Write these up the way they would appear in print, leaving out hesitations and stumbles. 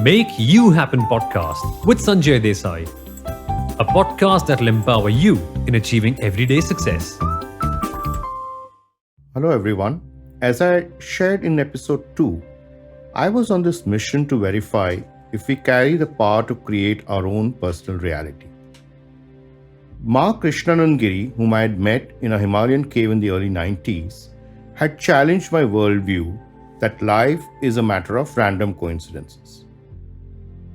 Make You Happen podcast with Sanjay Desai, a podcast that will empower you in achieving everyday success. Hello, everyone. As I shared in episode 2, I was on this mission to verify if we carry the power to create our own personal reality. Ma Krishnanandgiri, whom I had met in a Himalayan cave in the early 90s, had challenged my worldview that life is a matter of random coincidences.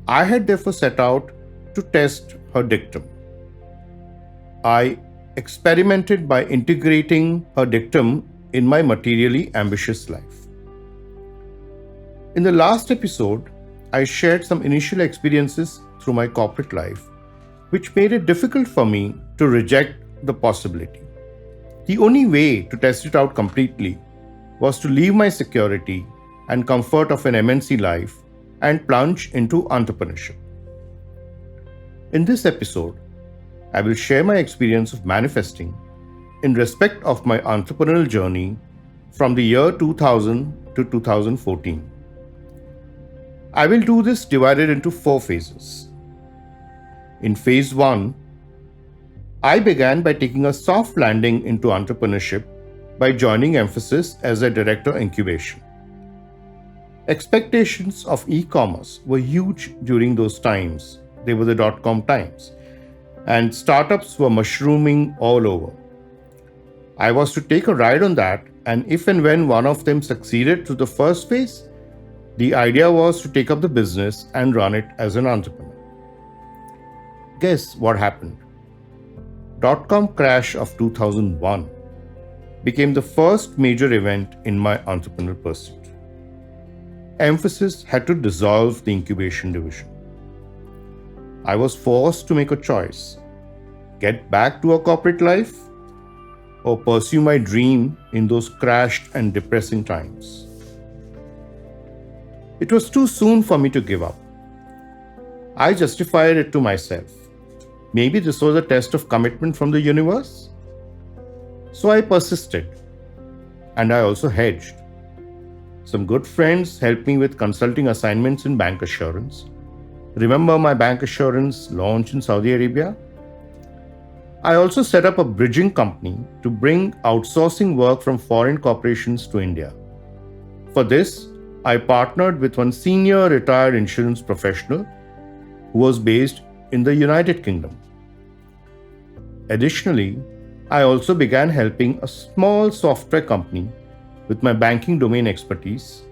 I had therefore set out to test her dictum. I experimented by integrating her dictum in my materially ambitious life. In the last episode, I shared some initial experiences through my corporate life, which made it difficult for me to reject the possibility. The only way to test it out completely was to leave my security and comfort of an MNC life and plunge into entrepreneurship. In this episode, I will share my experience of manifesting in respect of my entrepreneurial journey from the year 2000 to 2014. I will do this divided into 4 phases. In phase 1, I began by taking a soft landing into entrepreneurship by joining Emphasis as a director incubation. Expectations of e-commerce were huge during those times. They were the dot-com times, and startups were mushrooming all over. I was to take a ride on that, and if and when one of them succeeded through the first phase, the idea was to take up the business and run it as an entrepreneur. Guess what happened? Dot-com crash of 2001 became the first major event in my entrepreneurial pursuit. Emphasis had to dissolve the incubation division. I was forced to make a choice: get back to a corporate life or pursue my dream in those crashed and depressing times. It was too soon for me to give up. I justified it to myself. Maybe this was a test of commitment from the universe. So I persisted, and I also hedged. Some good friends helped me with consulting assignments in bank assurance. Remember my bank assurance launch in Saudi Arabia? I also set up a bridging company to bring outsourcing work from foreign corporations to India. For this, I partnered with one senior retired insurance professional who was based in the United Kingdom. Additionally, I also began helping a small software company with my banking domain expertise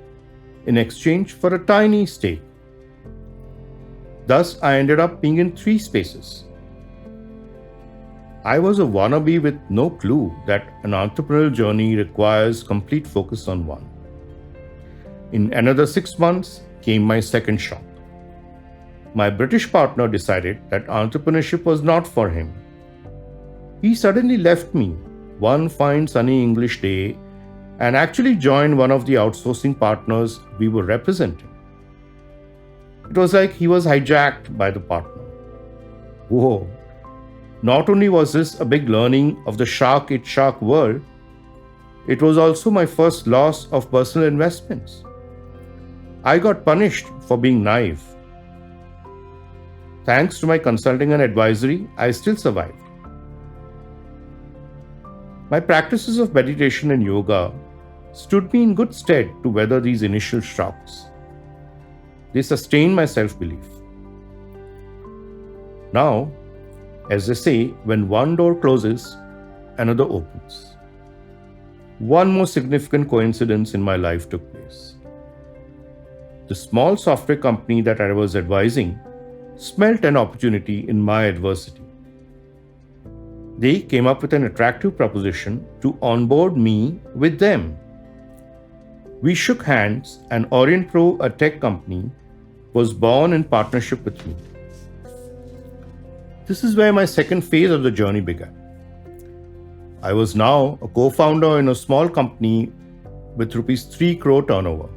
in exchange for a tiny stake. Thus, I ended up being in 3 spaces. I was a wannabe with no clue that an entrepreneurial journey requires complete focus on one. In another 6 months came my second shock. My British partner decided that entrepreneurship was not for him. He suddenly left me one fine sunny English day and actually joined one of the outsourcing partners we were representing. It was like he was hijacked by the partner. Whoa! Not only was this a big learning of the shark eat shark world, it was also my first loss of personal investments. I got punished for being naive. Thanks to my consulting and advisory, I still survived. My practices of meditation and yoga stood me in good stead to weather these initial shocks. They sustained my self-belief. Now, as they say, when one door closes, another opens. One more significant coincidence in my life took place. The small software company that I was advising smelt an opportunity in my adversity. They came up with an attractive proposition to onboard me with them. We shook hands, and Orient Pro, a tech company, was born in partnership with me. This is where my second phase of the journey began. I was now a co-founder in a small company with rupees 3 crore turnover.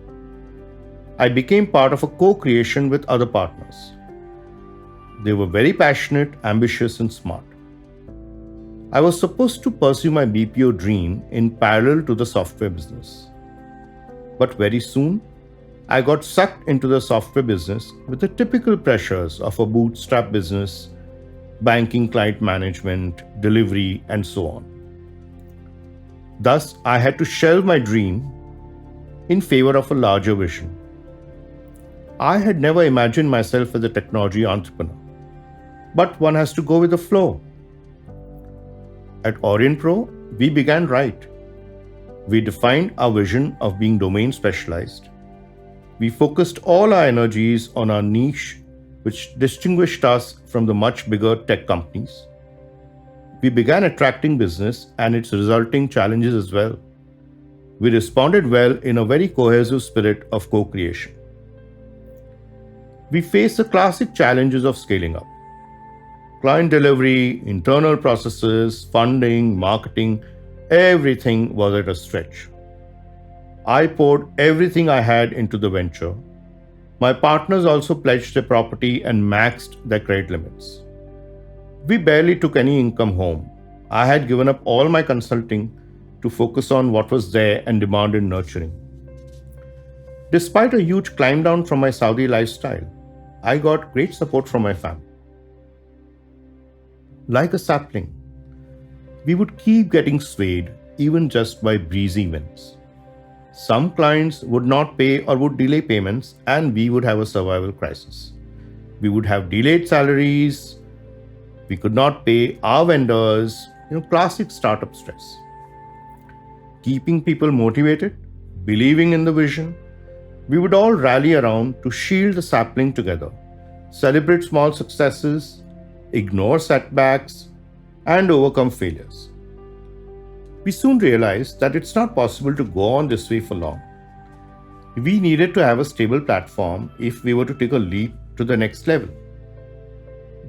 I became part of a co-creation with other partners. They were very passionate, ambitious, and smart. I was supposed to pursue my BPO dream in parallel to the software business. But very soon, I got sucked into the software business with the typical pressures of a bootstrap business, banking, client management, delivery, and so on. Thus, I had to shelve my dream in favor of a larger vision. I had never imagined myself as a technology entrepreneur, but one has to go with the flow. At Orient Pro, we began right. We defined our vision of being domain specialized. We focused all our energies on our niche, which distinguished us from the much bigger tech companies. We began attracting business and its resulting challenges as well. We responded well in a very cohesive spirit of co-creation. We faced the classic challenges of scaling up. Client delivery, internal processes, funding, marketing, everything was at a stretch. I poured everything I had into the venture. My partners also pledged their property and maxed their credit limits. We barely took any income home. I had given up all my consulting to focus on what was there and demanded nurturing. Despite a huge climb down from my Saudi lifestyle, I got great support from my family. Like a sapling, we would keep getting swayed even just by breezy winds. Some clients would not pay or would delay payments, and we would have a survival crisis. We would have delayed salaries, we could not pay our vendors, classic startup stress. Keeping people motivated, believing in the vision, we would all rally around to shield the sapling together, celebrate small successes, ignore setbacks, and overcome failures. We soon realized that it's not possible to go on this way for long. We needed to have a stable platform if we were to take a leap to the next level.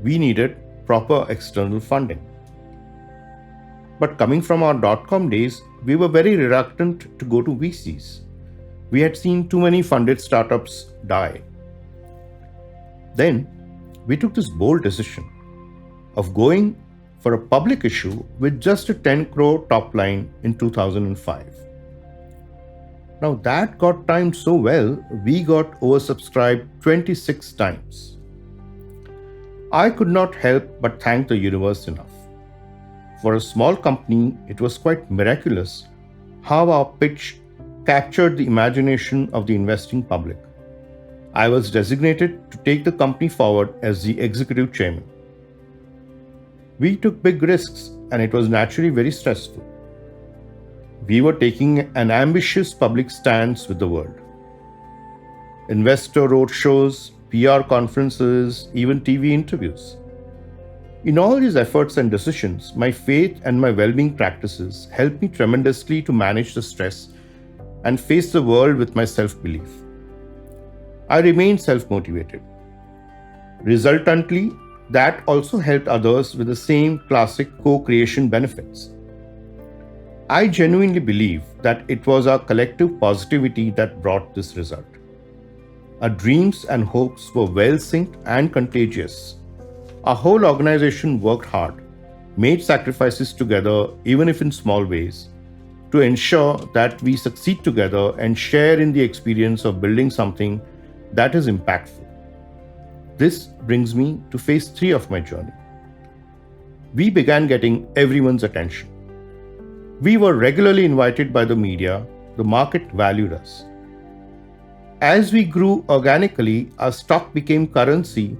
We needed proper external funding. But coming from our .com days, we were very reluctant to go to VCs. We had seen too many funded startups die. Then, we took this bold decision of going for a public issue with just a 10 crore top line in 2005. Now that got timed so well, we got oversubscribed 26 times. I could not help but thank the universe enough. For a small company, it was quite miraculous how our pitch captured the imagination of the investing public. I was designated to take the company forward as the executive chairman. We took big risks and it was naturally very stressful. We were taking an ambitious public stance with the world. Investor roadshows, PR conferences, even TV interviews. In all these efforts and decisions, my faith and my well-being practices helped me tremendously to manage the stress and face the world with my self-belief. I remained self-motivated. Resultantly, that also helped others with the same classic co-creation benefits. I genuinely believe that it was our collective positivity that brought this result. Our dreams and hopes were well synced and contagious. Our whole organization worked hard, made sacrifices together, even if in small ways, to ensure that we succeed together and share in the experience of building something that is impactful. This brings me to phase 3 of my journey. We began getting everyone's attention. We were regularly invited by the media. The market valued us. As we grew organically, our stock became currency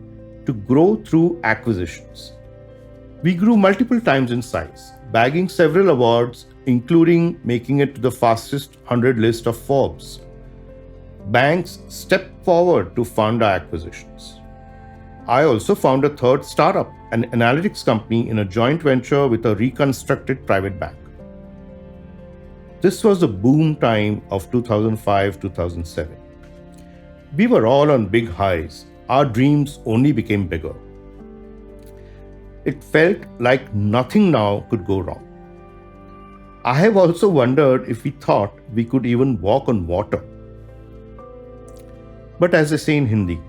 to grow through acquisitions. We grew multiple times in size, bagging several awards, including making it to the fastest 100 list of Forbes. Banks stepped forward to fund our acquisitions. I also found a third startup, an analytics company in a joint venture with a reconstructed private bank. This was the boom time of 2005-2007. We were all on big highs. Our dreams only became bigger. It felt like nothing now could go wrong. I have also wondered if we thought we could even walk on water. But as they say in Hindi,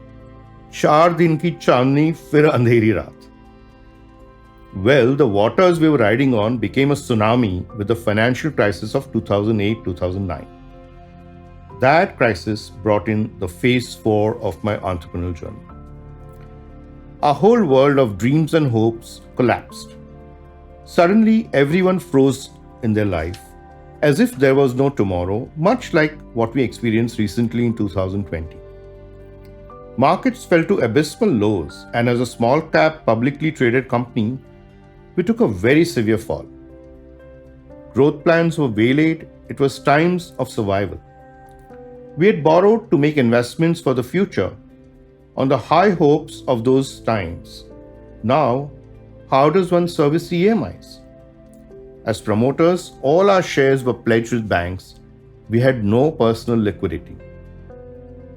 "Char din ki chandni, fir andheri raat." Well, the waters we were riding on became a tsunami with the financial crisis of 2008-2009. That crisis brought in the phase 4 of my entrepreneurial journey. Our whole world of dreams and hopes collapsed. Suddenly, everyone froze in their life as if there was no tomorrow, much like what we experienced recently in 2020. Markets fell to abysmal lows, and as a small cap publicly traded company, we took a very severe fall. Growth plans were waylaid, it was times of survival. We had borrowed to make investments for the future on the high hopes of those times. Now, how does one service EMIs? As promoters, all our shares were pledged with banks. We had no personal liquidity.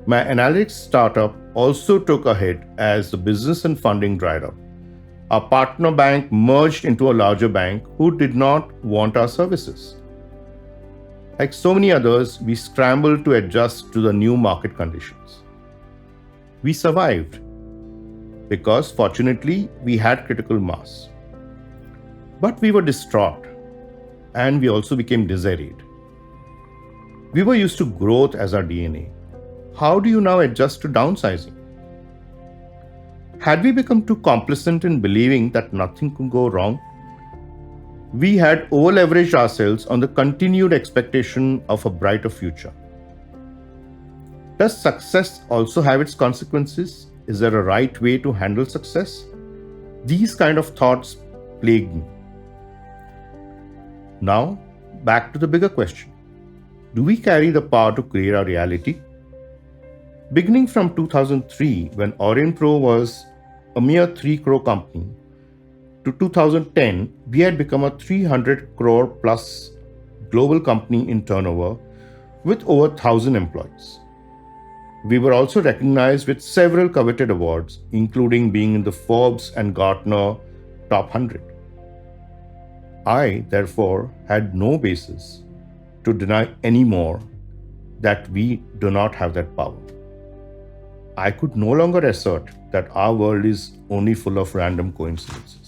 My analytics startup also took a hit as the business and funding dried up. Our partner bank merged into a larger bank who did not want our services. Like so many others, we scrambled to adjust to the new market conditions. We survived because fortunately we had critical mass. But we were distraught and we also became disarrayed. We were used to growth as our DNA. How do you now adjust to downsizing? Had we become too complacent in believing that nothing could go wrong? We had over-leveraged ourselves on the continued expectation of a brighter future. Does success also have its consequences? Is there a right way to handle success? These kind of thoughts plagued me. Now, back to the bigger question. Do we carry the power to create our reality? Beginning from 2003, when Orient Pro was a mere 3 crore company, to 2010, we had become a 300 crore plus global company in turnover with over 1,000 employees. We were also recognized with several coveted awards, including being in the Forbes and Gartner top 100. I, therefore, had no basis to deny anymore that we do not have that power. I could no longer assert that our world is only full of random coincidences.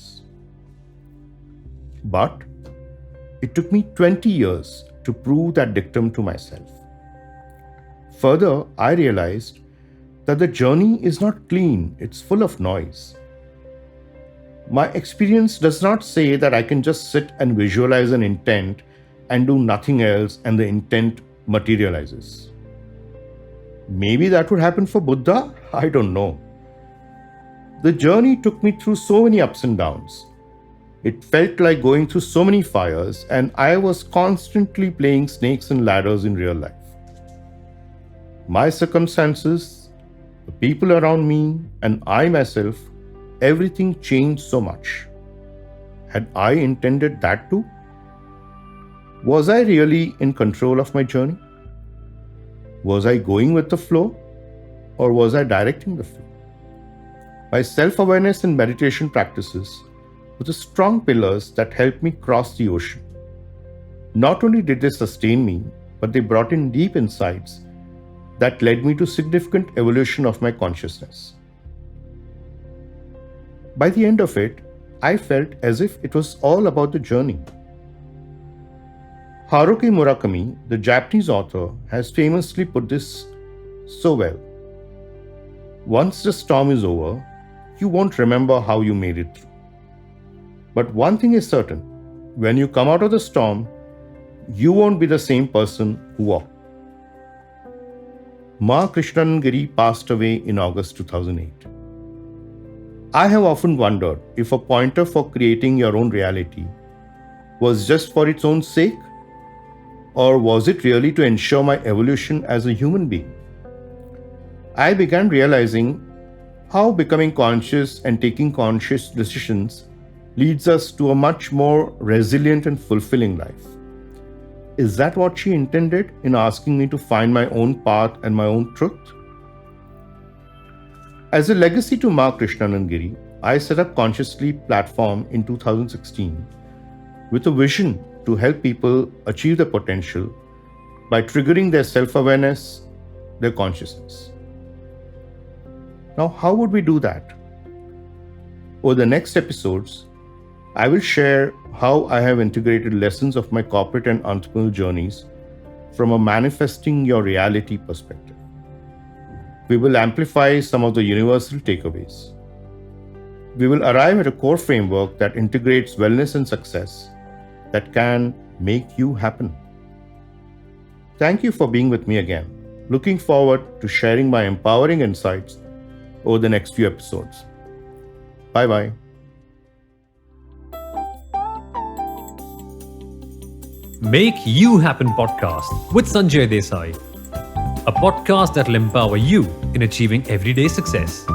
But it took me 20 years to prove that dictum to myself. Further, I realized that the journey is not clean, it's full of noise. My experience does not say that I can just sit and visualize an intent and do nothing else and the intent materializes. Maybe that would happen for Buddha, I don't know. The journey took me through so many ups and downs. It felt like going through so many fires, and I was constantly playing snakes and ladders in real life. My circumstances, the people around me, and I myself, everything changed so much. Had I intended that too? Was I really in control of my journey? Was I going with the flow, or was I directing the flow? My self-awareness and meditation practices were the strong pillars that helped me cross the ocean. Not only did they sustain me, but they brought in deep insights that led me to significant evolution of my consciousness. By the end of it, I felt as if it was all about the journey. Haruki Murakami, the Japanese author, has famously put this so well. Once the storm is over, you won't remember how you made it through. But one thing is certain, when you come out of the storm, you won't be the same person who walked. Ma Krishnanagiri passed away in August 2008. I have often wondered if a pointer for creating your own reality was just for its own sake, or was it really to ensure my evolution as a human being? I began realizing how becoming conscious and taking conscious decisions leads us to a much more resilient and fulfilling life. Is that what she intended in asking me to find my own path and my own truth? As a legacy to Ma Krishnanagiri, I set up Conscious Sleep platform in 2016 with a vision to help people achieve their potential by triggering their self-awareness, their consciousness. Now, how would we do that? Over the next episodes, I will share how I have integrated lessons of my corporate and entrepreneurial journeys from a manifesting your reality perspective. We will amplify some of the universal takeaways. We will arrive at a core framework that integrates wellness and success that can make you happen. Thank you for being with me again. Looking forward to sharing my empowering insights over the next few episodes. Bye-bye. Make You Happen podcast with Sanjay Desai, a podcast that will empower you in achieving everyday success.